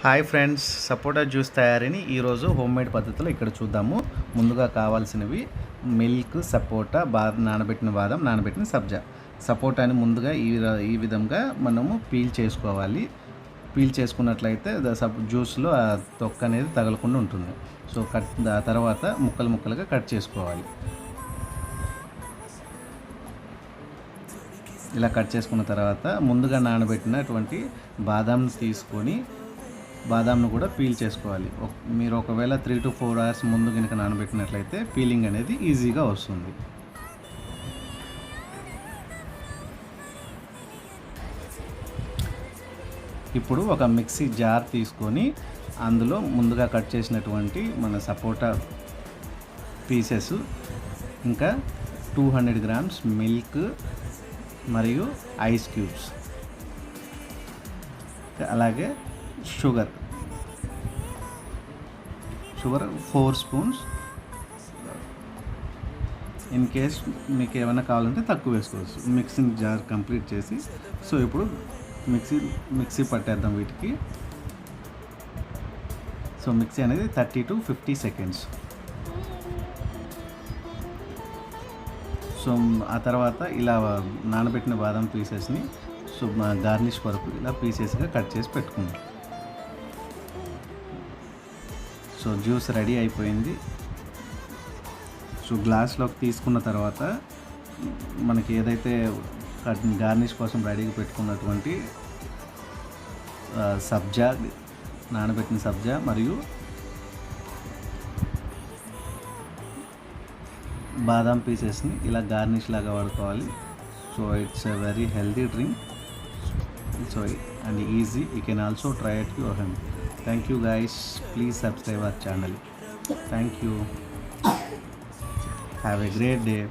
Hi friends, సపోటా juice తయారీని ఈరోజు homemade పద్ధతిలో ఇక్కడ చూద్దాము. ముందుగా కావాల్సినవి మిల్క్, సపోటా, నానబెట్టిన బాదం, నానబెట్టిన సబ్జా. సపోటాని ముందుగా ఈ విధంగా మనము పీల్ చేసుకోవాలి. పీల్ చేసుకున్నట్లయితే జ్యూస్లో ఆ తొక్క అనేది తగలకుండా ఉంటుంది. సో ఆ తర్వాత ముక్కలు ముక్కలుగా కట్ చేసుకోవాలి. ఇలా కట్ చేసుకున్న తర్వాత ముందుగా నానబెట్టినటువంటి బాదాం తీసుకొని బాదాంను కూడా పీల్ చేసుకోవాలి. మీరు ఒకవేళ 3 to 4 hours ముందు కనుక నానబెట్టినట్లయితే పీలింగ్ అనేది ఈజీగా వస్తుంది. ఇప్పుడు ఒక మిక్సీ జార్ తీసుకొని అందులో ముందుగా కట్ చేసినటువంటి మన సపోటా పీసెస్, ఇంకా 200 grams మిల్క్ మరియు ఐస్ క్యూబ్స్, అలాగే షుగర్ 4 spoons. ఇన్ కేస్ మీకు ఏమైనా కావాలంటే తక్కువ వేసుకోవచ్చు. మిక్సింగ్ జార్ కంప్లీట్ చేసి సో ఇప్పుడు మిక్సీ పట్టేద్దాం వీటికి. సో మిక్సీ అనేది 30 to 50 seconds. సో ఆ తర్వాత ఇలా నానబెట్టిన బాదం పీసెస్ని సో గార్నిష్ వరకు ఇలా పీసెస్గా కట్ చేసి పెట్టుకుందాం. సో జ్యూస్ రెడీ అయిపోయింది. సో గ్లాస్లోకి తీసుకున్న తర్వాత మనకి ఏదైతే గార్నిష్ కోసం రెడీగా పెట్టుకున్నటువంటి సబ్జా, నానబెట్టిన సబ్జా మరియు బాదాం పీసెస్ని ఇలా గార్నిష్ లాగా వాడుకోవాలి. So it's a very healthy drink. So and easy. You can also try at your home. Thank you guys. Please subscribe our channel. Thank you. Have a great day.